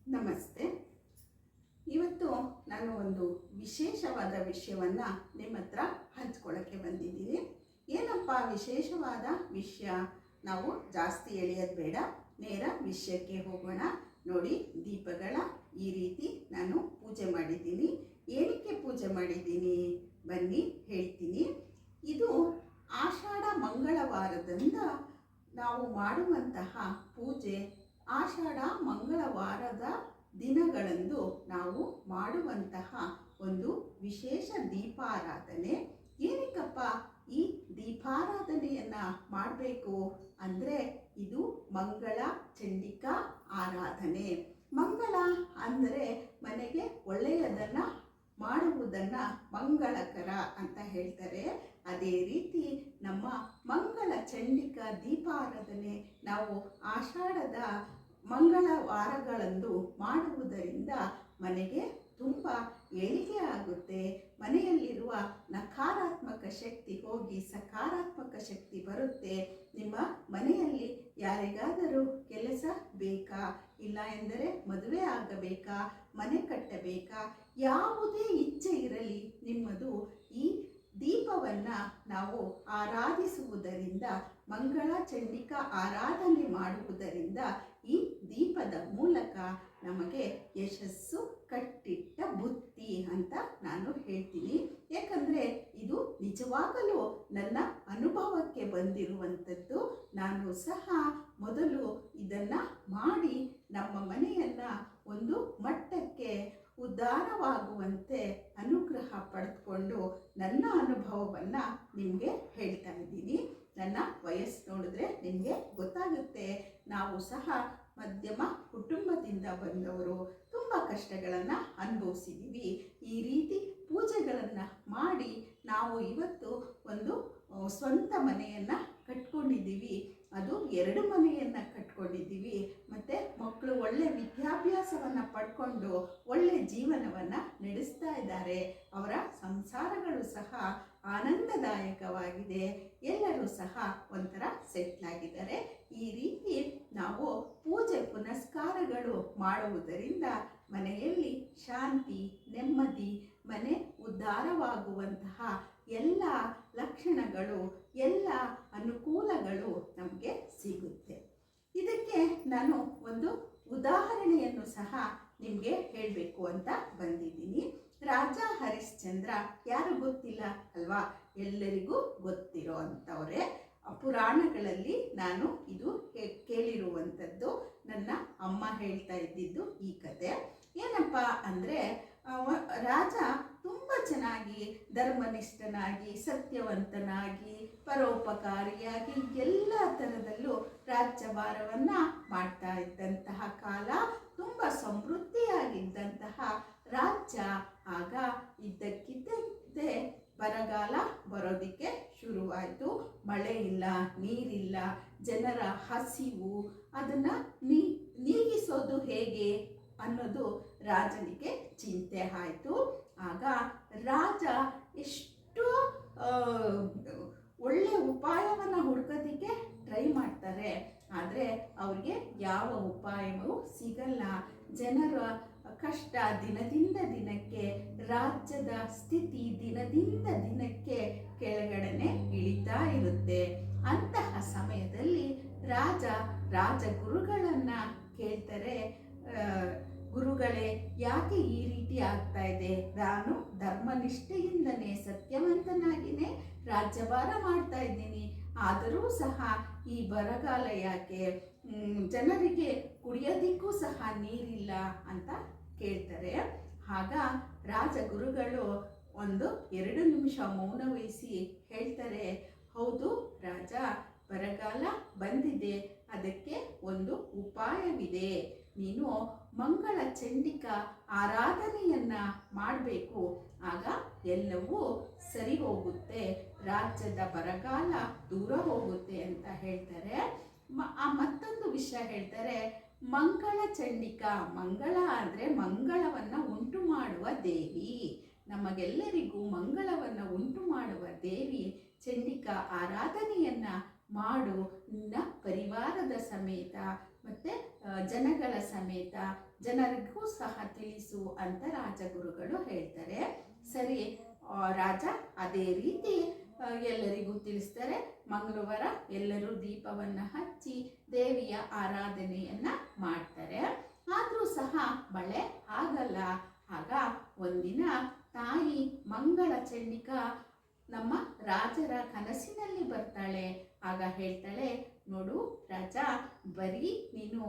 ನಮಸ್ತೆ. ಇವತ್ತು ನಾನು ಒಂದು ವಿಶೇಷವಾದ ವಿಷಯವನ್ನು ನಿಮ್ಮ ಹತ್ರ ಹಂಚ್ಕೊಳ್ಳೋಕ್ಕೆ ಬಂದಿದ್ದೀನಿ. ಏನಪ್ಪ ವಿಶೇಷವಾದ ವಿಷಯ? ನಾವು ಜಾಸ್ತಿ ಎಳೆಯೋದು ಬೇಡ, ನೇರ ವಿಷಯಕ್ಕೆ ಹೋಗೋಣ. ನೋಡಿ, ದೀಪಗಳ ಈ ರೀತಿ ನಾನು ಪೂಜೆ ಮಾಡಿದ್ದೀನಿ. ಏನಕ್ಕೆ ಪೂಜೆ ಮಾಡಿದ್ದೀನಿ ಬನ್ನಿ ಹೇಳ್ತೀನಿ. ಇದು ಆಷಾಢ ಮಂಗಳವಾರದಿಂದ ನಾವು ಮಾಡುವಂತಹ ಪೂಜೆ. ಆಷಾಢ ಮಂಗಳವಾರದ ದಿನಗಳಂದು ನಾವು ಮಾಡುವಂತಹ ಒಂದು ವಿಶೇಷ ದೀಪಾರಾಧನೆ. ಏನಕ್ಕಪ್ಪ ಈ ದೀಪಾರಾಧನೆಯನ್ನು ಮಾಡಬೇಕು ಅಂದರೆ, ಇದು ಮಂಗಳ ಚಂಡಿಕಾ ಆರಾಧನೆ. ಮಂಗಳ ಅಂದರೆ ಮನೆಗೆ ಒಳ್ಳೆಯದನ್ನು ಮಾಡುವುದನ್ನು ಮಂಗಳಕರ ಅಂತ ಹೇಳ್ತಾರೆ. ಅದೇ ರೀತಿ ನಮ್ಮ ಮಂಗಳ ಚಂಡಿಕಾ ದೀಪಾರಾಧನೆ ನಾವು ಆಷಾಢದ ಮಂಗಳವಾರಗಳಂದು ಮಾಡುವುದರಿಂದ ಮನೆಗೆ ತುಂಬ ಏಳಿಗೆ ಆಗುತ್ತೆ. ಮನೆಯಲ್ಲಿರುವ ನಕಾರಾತ್ಮಕ ಶಕ್ತಿ ಹೋಗಿ ಸಕಾರಾತ್ಮಕ ಶಕ್ತಿ ಬರುತ್ತೆ. ನಿಮ್ಮ ಮನೆಯಲ್ಲಿ ಯಾರಿಗಾದರೂ ಕೆಲಸ ಬೇಕಾ, ಇಲ್ಲ ಎಂದರೆ ಮದುವೆ ಆಗಬೇಕಾ, ಮನೆ ಕಟ್ಟಬೇಕಾ, ಯಾವುದೇ ಇಚ್ಛೆ ಇರಲಿ ನಿಮ್ಮದು, ಈ ದೀಪವನ್ನು ನಾವು ಆರಾಧಿಸುವುದರಿಂದ, ಮಂಗಳ ಚಂಡಿಕಾ ಆರಾಧನೆ ಮಾಡುವುದರಿಂದ ಈ ದೀಪದ ಮೂಲಕ ನಮಗೆ ಯಶಸ್ಸು ಕಟ್ಟಿಟ್ಟ ಬುತ್ತಿ ಅಂತ ನಾನು ಹೇಳ್ತೀನಿ. ಯಾಕಂದರೆ ಇದು ನಿಜವಾಗಲೂ ನನ್ನ ಅನುಭವಕ್ಕೆ ಬಂದಿರುವಂಥದ್ದು. ನಾನು ಸಹ ಮೊದಲು ಇದನ್ನು ಮಾಡಿ ನಮ್ಮ ಮನೆಯನ್ನು ಒಂದು ಮಟ್ಟಕ್ಕೆ ಉದ್ಧಾರವಾಗುವಂತೆ ಅನುಗ್ರಹ ಪಡೆದುಕೊಂಡು ನನ್ನ ಅನುಭವವನ್ನು ನಿಮಗೆ ಹೇಳ್ತಾ ಇದ್ದೀನಿ. ನನ್ನ ವಯಸ್ಸು ನೋಡಿದ್ರೆ ನಿಮಗೆ ಗೊತ್ತಾಗುತ್ತೆ. ನಾವು ಸಹ ಮಧ್ಯಮ ಕುಟುಂಬದಿಂದ ಬಂದವರು, ತುಂಬ ಕಷ್ಟಗಳನ್ನು ಅನುಭವಿಸಿದ್ದೀವಿ. ಈ ರೀತಿ ಪೂಜೆಗಳನ್ನು ಮಾಡಿ ನಾವು ಇವತ್ತು ಒಂದು ಸ್ವಂತ ಮನೆಯನ್ನು ಕಟ್ಕೊಂಡಿದ್ದೀವಿ. ಅದು 2 ಮನೆಯನ್ನು ಕಟ್ಕೊಂಡಿದ್ದೀವಿ. ಮತ್ತು ಮಕ್ಕಳು ಒಳ್ಳೆ ವಿದ್ಯಾಭ್ಯಾಸವನ್ನು ಪಡ್ಕೊಂಡು ಒಳ್ಳೆ ಜೀವನವನ್ನು ನಡೆಸ್ತಾ ಇದ್ದಾರೆ. ಅವರ ಸಂಸಾರಗಳು ಸಹ ಆನಂದದಾಯಕವಾಗಿದೆ. ಎಲ್ಲರೂ ಸಹ ಒಂಥರ ಸೆಟ್ಲಾಗಿದ್ದಾರೆ. ಈ ರೀತಿ ನಾವು ಪೂಜೆ ಪುನಸ್ಕಾರಗಳು ಮಾಡುವುದರಿಂದ ಮನೆಯಲ್ಲಿ ಶಾಂತಿ, ನೆಮ್ಮದಿ, ಮನೆ ಉದ್ಧಾರವಾಗುವಂತಹ ಎಲ್ಲ ಲಕ್ಷಣಗಳು, ಎಲ್ಲ ಅನುಕೂಲಗಳು ನಮಗೆ ಸಿಗುತ್ತೆ. ಇದಕ್ಕೆ ನಾನು ಒಂದು ಉದಾಹರಣೆಯನ್ನು ಸಹ ನಿಮಗೆ ಹೇಳಬೇಕು ಅಂತ ಬಂದಿದ್ದೀನಿ. ರಾಜ ಹರಿಶ್ಚಂದ್ರ ಯಾರು ಗೊತ್ತಿಲ್ಲ ಅಲ್ವಾ? ಎಲ್ಲರಿಗೂ ಗೊತ್ತಿರೋ ಅಂಥವ್ರೆ. ಪುರಾಣಗಳಲ್ಲಿ ನಾನು ಇದು ಕೇಳಿರುವಂಥದ್ದು. ನನ್ನ ಅಮ್ಮ ಹೇಳ್ತಾ ಇದ್ದಿದ್ದು ಈ ಕತೆ. ಏನಪ್ಪ ಅಂದರೆ, ರಾಜ ತುಂಬ ಚೆನ್ನಾಗಿ ಧರ್ಮನಿಷ್ಠನಾಗಿ, ಸತ್ಯವಂತನಾಗಿ, ಪರೋಪಕಾರಿಯಾಗಿ ಎಲ್ಲ ಥರದಲ್ಲೂ ರಾಜ್ಯಭಾರವನ್ನು ಮಾಡ್ತಾ ಇದ್ದಂತಹ ಕಾಲ, ತುಂಬ ಸಮೃದ್ಧಿಯಾಗಿದ್ದಂತಹ ರಾಜ್ಯ. ಆಗ ಇದ್ದಕ್ಕಿದ್ದಂತೆ ಬರಗಾಲ ಬರೋದಕ್ಕೆ ಶುರುವಾಯಿತು. ಮಳೆ ಇಲ್ಲ, ನೀರಿಲ್ಲ, ಜನರ ಹಸಿವು, ಅದನ್ನು ನೀಗಿಸೋದು ಹೇಗೆ ಅನ್ನೋದು ರಾಜನಿಗೆ ಚಿಂತೆ ಆಯಿತು. ಆಗ ರಾಜ ಎಷ್ಟು ಒಳ್ಳೆಯ ಉಪಾಯವನ್ನು ಹುಡ್ಕೋದಕ್ಕೆ ಟ್ರೈ ಮಾಡ್ತಾರೆ. ಆದರೆ ಅವ್ರಿಗೆ ಯಾವ ಉಪಾಯವೂ ಸಿಗಲ್ಲ. ಜನರ ಕಷ್ಟ ದಿನದಿಂದ ದಿನಕ್ಕೆ, ರಾಜ್ಯದ ಸ್ಥಿತಿ ದಿನದಿಂದ ದಿನಕ್ಕೆ ಕೆಳಗಡೆನೆ ಇಳಿತಾ ಇರುತ್ತೆ. ಅಂತಹ ಸಮಯದಲ್ಲಿ ರಾಜಗುರುಗಳನ್ನು ಕೇಳ್ತಾರೆ, ಗುರುಗಳೇ, ಯಾಕೆ ಈ ರೀತಿ ಆಗ್ತಾ ಇದೆ? ನಾನು ಧರ್ಮನಿಷ್ಠೆಯಿಂದನೇ, ಸತ್ಯವಂತನಾಗಿಯೇ ರಾಜ್ಯಭಾರ ಮಾಡ್ತಾ ಇದ್ದೀನಿ, ಆದರೂ ಸಹ ಈ ಬರಗಾಲ ಯಾಕೆ? ಜನರಿಗೆ ಕುಡಿಯೋದಿಕ್ಕೂ ಸಹ ನೀರಿಲ್ಲ ಅಂತ ಕೇಳ್ತಾರೆ. ಆಗ ರಾಜಗುರುಗಳು 1-2 ನಿಮಿಷ ಮೌನ ವಹಿಸಿ ಹೇಳ್ತಾರೆ, ಹೌದು ರಾಜ, ಬರಗಾಲ ಬಂದಿದೆ, ಅದಕ್ಕೆ ಒಂದು ಉಪಾಯವಿದೆ. ನೀನು ಮಂಗಳ ಚಂಡಿಕಾ ಆರಾಧನೆಯನ್ನು ಮಾಡಬೇಕು, ಆಗ ಎಲ್ಲವೂ ಸರಿ ಹೋಗುತ್ತೆ, ರಾಜ್ಯದ ಬರಗಾಲ ದೂರ ಹೋಗುತ್ತೆ ಅಂತ ಹೇಳ್ತಾರೆ. ಮತ್ತೊಂದು ವಿಷಯ ಹೇಳ್ತಾರೆ, ಮಂಗಳ ಚಂಡಿಕಾ. ಮಂಗಳ ಅಂದರೆ ಮಂಗಳವನ್ನು ಉಂಟು ಮಾಡುವ ದೇವಿ. ನಮಗೆಲ್ಲರಿಗೂ ಮಂಗಳವನ್ನು ಉಂಟು ಮಾಡುವ ದೇವಿ ಚಂಡಿಕಾ ಆರಾಧನೆಯನ್ನು ಮಾಡು. ನಿನ್ನ ಪರಿವಾರದ ಸಮೇತ ಮತ್ತು ಜನಗಳ ಸಮೇತ ಜನರಿಗೂ ಸಹ ತಿಳಿಸು ಅಂತ ರಾಜಗುರುಗಳು ಹೇಳ್ತಾರೆ. ಸರಿ, ರಾಜ ಅದೇ ರೀತಿ ಎಲ್ಲರಿಗೂ ತಿಳಿಸ್ತಾರೆ. ಮಂಗಳವಾರ ಎಲ್ಲರೂ ದೀಪವನ್ನು ಹಚ್ಚಿ ದೇವಿಯ ಆರಾಧನೆಯನ್ನು ಮಾಡ್ತಾರೆ. ಆದರೂ ಸಹ ಮಳೆ ಆಗಲ್ಲ. ಆಗ ಒಂದಿನ ತಾಯಿ ಮಂಗಳ ಚಂಡಿಕಾ ನಮ್ಮ ರಾಜರ ಕನಸಿನಲ್ಲಿ ಬರ್ತಾಳೆ. ಆಗ ಹೇಳ್ತಾಳೆ, ನೋಡು ರಾಜ, ಬರೀ ನೀನು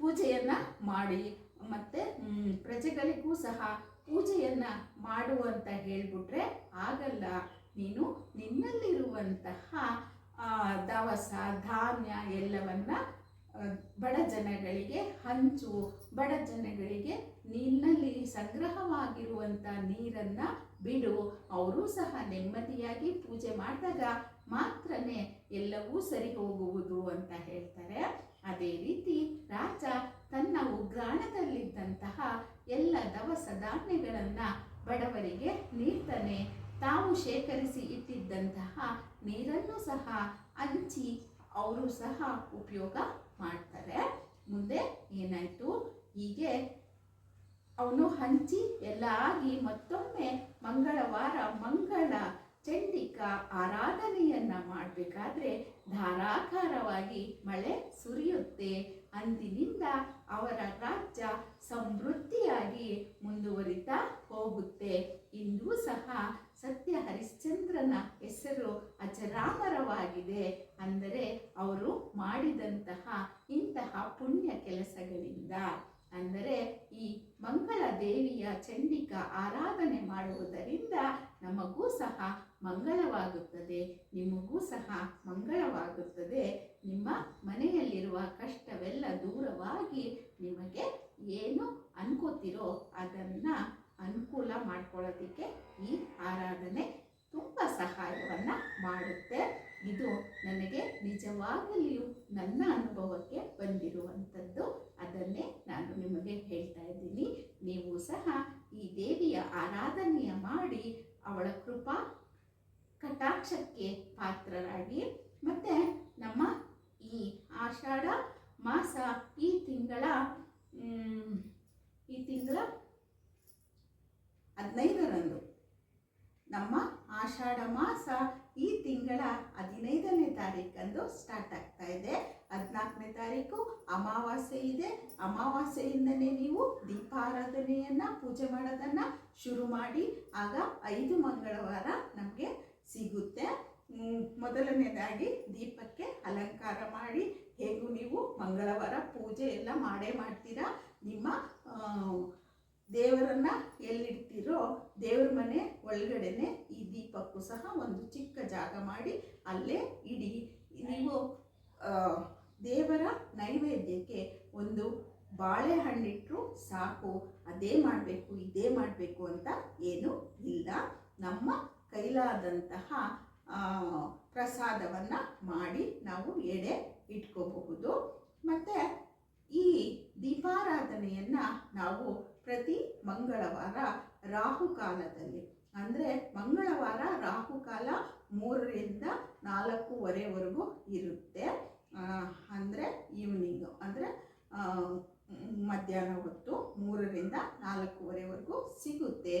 ಪೂಜೆಯನ್ನು ಮಾಡಿ ಮತ್ತು ಪ್ರಜೆಗಳಿಗೂ ಸಹ ಪೂಜೆಯನ್ನು ಮಾಡು ಅಂತ ಹೇಳಿಬಿಟ್ರೆ ಆಗಲ್ಲ. ನೀನು ನಿನ್ನಲ್ಲಿರುವಂತಹ ದವಸ ಧಾನ್ಯ ಎಲ್ಲವನ್ನ ಬಡ ಜನಗಳಿಗೆ ಹಂಚು. ಬಡ ಜನಗಳಿಗೆ ನಿನ್ನಲ್ಲಿ ಸಂಗ್ರಹವಾಗಿರುವಂಥ ನೀರನ್ನು ಬಿಡು. ಅವರು ಸಹ ನೆಮ್ಮದಿಯಾಗಿ ಪೂಜೆ ಮಾಡಿದಾಗ ಮಾತ್ರನೇ ಎಲ್ಲವೂ ಸರಿ ಹೋಗುವುದು ಅಂತ ಹೇಳ್ತಾರೆ. ಅದೇ ರೀತಿ ರಾಜ ತನ್ನ ಉಗ್ರಾಣದಲ್ಲಿದ್ದಂತಹ ಎಲ್ಲ ದವಸ ಧಾನ್ಯಗಳನ್ನು ಬಡವರಿಗೆ ನೀಡ್ತಾನೆ. ತಾವು ಶೇಖರಿಸಿ ಇಟ್ಟಿದ್ದಂತಹ ನೀರನ್ನು ಸಹ ಹಂಚಿ ಅವರು ಸಹ ಉಪಯೋಗ ಮಾಡ್ತಾರೆ. ಮುಂದೆ ಏನಾಯಿತು, ಹೀಗೆ ಅವನು ಹಂಚಿ ಎಲ್ಲ ಆಗಿ ಮತ್ತೊಮ್ಮೆ ಮಂಗಳವಾರ ಮಂಗಳ ಚಂಡಿಕಾ ಆರಾಧನೆಯನ್ನು ಮಾಡಬೇಕಾದ್ರೆ ಧಾರಾಕಾರವಾಗಿ ಮಳೆ ಸುರಿಯುತ್ತೆ. ಅಂದಿನಿಂದ ಅವರ ರಾಜ್ಯ ಸಮೃದ್ಧಿಯಾಗಿ ಮುಂದುವರಿತಾ ಹೋಗುತ್ತೆ. ಇಂದೂ ಸಹ ಸತ್ಯ ಹರಿಶ್ಚಂದ್ರನ ಹೆಸರು ಅಜರಾಮರವಾಗಿದೆ. ಅಂದರೆ ಅವರು ಮಾಡಿದಂತಹ ಇಂತಹ ಪುಣ್ಯ ಕೆಲಸಗಳಿಂದ. ಅಂದರೆ ಈ ಮಂಗಳ ದೇವಿಯ ಚಂಡಿಕಾ ಆರಾಧನೆ ಮಾಡುವುದರಿಂದ ನಮಗೂ ಸಹ ಮಂಗಳವಾಗುತ್ತದೆ, ನಿಮಗೂ ಸಹ ಮಂಗಳವಾಗುತ್ತದೆ. ನಿಮ್ಮ ಮನೆಯಲ್ಲಿರುವ ಕಷ್ಟವೆಲ್ಲ ದೂರವಾಗಿ ನಿಮಗೆ ಏನು ಅನ್ಕೋತಿರೋ ಅದನ್ನು ಅನುಕೂಲ ಮಾಡ್ಕೊಳ್ಳೋದಕ್ಕೆ ಈ ಆರಾಧನೆ ತುಂಬ ಸಹಾಯವನ್ನು ಮಾಡುತ್ತೆ. ಇದು ನನಗೆ ನಿಜವಾಗಲಿಯೂ ನನ್ನ ಅನುಭವಕ್ಕೆ ಬಂದಿರುವಂಥದ್ದು. ಅದನ್ನೇ ನಾನು ನಿಮಗೆ ಹೇಳ್ತಾ ಇದ್ದೀನಿ. ನೀವು ಸಹ ಈ ದೇವಿಯ ಆರಾಧನೆಯ ಮಾಡಿ ಅವಳ ಕೃಪಾ ಕಟಾಕ್ಷಕ್ಕೆ ಪಾತ್ರರಾಗಿ. ಮತ್ತು ನಮ್ಮ ಈ ಆಷಾಢ ಮಾಸ ಈ ತಿಂಗಳ 15ರಂದು ನಮ್ಮ ಆಷಾಢ ಮಾಸ ಈ ತಿಂಗಳ 15ನೇ ತಾರೀಕಂದು ಸ್ಟಾರ್ಟ್ ಆಗ್ತಾ ಇದೆ. 14ನೇ ತಾರೀಕು ಅಮಾವಾಸ್ಯೆ ಇದೆ. ಅಮಾವಾಸ್ಯೆಯಿಂದನೇ ನೀವು ದೀಪಾರಾಧನೆಯನ್ನು ಪೂಜೆ ಮಾಡೋದನ್ನು ಶುರು ಮಾಡಿ. ಆಗ 5 ಮಂಗಳವಾರ ನಮಗೆ ಸಿಗುತ್ತೆ. ಮೊದಲನೇದಾಗಿ ದೀಪಕ್ಕೆ ಅಲಂಕಾರ ಮಾಡಿ. ಹೇಗೂ ನೀವು ಮಂಗಳವಾರ ಪೂಜೆ ಎಲ್ಲ ಮಾಡೇ ಮಾಡ್ತೀರಾ. ನಿಮ್ಮ ದೇವರನ್ನು ಎಲ್ಲಿಡ್ತೀರೋ ದೇವ್ರ ಮನೆ ಒಳಗಡೆನೆ ಈ ದೀಪಕ್ಕೂ ಸಹ ಒಂದು ಚಿಕ್ಕ ಜಾಗ ಮಾಡಿ ಅಲ್ಲೇ ಇಡಿ. ನೀವು ದೇವರ ನೈವೇದ್ಯಕ್ಕೆ ಒಂದು ಬಾಳೆಹಣ್ಣಿಟ್ಟರು ಸಾಕು. ಅದೇ ಮಾಡಬೇಕು ಇದೇ ಮಾಡಬೇಕು ಅಂತ ಏನೂ ಇಲ್ಲ. ನಮ್ಮ ಕೈಲಾದಂತಹ ಪ್ರಸಾದವನ್ನು ಮಾಡಿ ನಾವು ಎಡೆ ಇಟ್ಕೋಬಹುದು. ಮತ್ತು ಈ ದೀಪಾರಾಧನೆಯನ್ನು ನಾವು ಪ್ರತಿ ಮಂಗಳವಾರ ರಾಹುಕಾಲದಲ್ಲಿ, ಅಂದರೆ ಮಂಗಳವಾರ ರಾಹುಕಾಲ 3ರಿಂದ 4:15ವರೆಗೂ ಇರುತ್ತೆ. ಅಂದರೆ ಈವ್ನಿಂಗು, ಅಂದರೆ ಮಧ್ಯಾಹ್ನ ಹೊತ್ತು 3ರಿಂದ 4:15ವರೆಗೂ ಸಿಗುತ್ತೆ.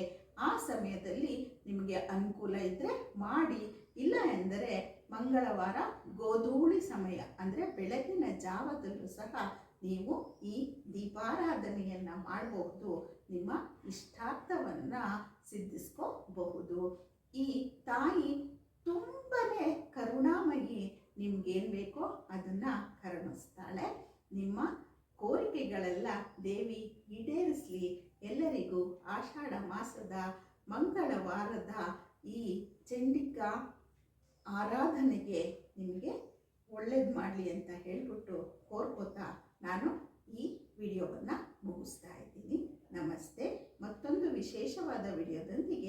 ಆ ಸಮಯದಲ್ಲಿ ನಿಮಗೆ ಅನುಕೂಲ ಇದ್ದರೆ ಮಾಡಿ. ಇಲ್ಲ ಎಂದರೆ ಮಂಗಳವಾರ ಗೋಧೂಳಿ ಸಮಯ, ಅಂದರೆ ಬೆಳಗಿನ ಜಾವದಲ್ಲೂ ಸಹ ನೀವು ಈ ದೀಪಾರಾಧನೆಯನ್ನು ಮಾಡಬಹುದು. ನಿಮ್ಮ ಇಷ್ಟಾರ್ಥವನ್ನು ಸಿದ್ಧಿಸ್ಕೋಬಹುದು. ಈ ತಾಯಿ ತುಂಬನೇ ಕರುಣಾಮಯಿ. ನಿಮ್ಗೇನು ಬೇಕೋ ಅದನ್ನು ಕರುಣಿಸ್ತಾಳೆ. ನಿಮ್ಮ ಕೋರಿಕೆಗಳೆಲ್ಲ ದೇವಿ ಈಡೇರಿಸಲಿ. ಎಲ್ಲರಿಗೂ ಆಷಾಢ ಮಾಸದ ಮಂಗಳವಾರದ ಈ ಚಂಡಿಕಾ ಆರಾಧನೆಗೆ ನಿಮಗೆ ಒಳ್ಳೇದು ಮಾಡಲಿ ಅಂತ ಹೇಳಿಬಿಟ್ಟು ಕೋರ್ಕೋತಾ ನಾನು ಈ ವಿಡಿಯೋವನ್ನು ಮುಗಿಸ್ತಾ ಇದ್ದೀನಿ. ನಮಸ್ತೆ. ಮತ್ತೊಂದು ವಿಶೇಷವಾದ ವಿಡಿಯೋದೊಂದಿಗೆ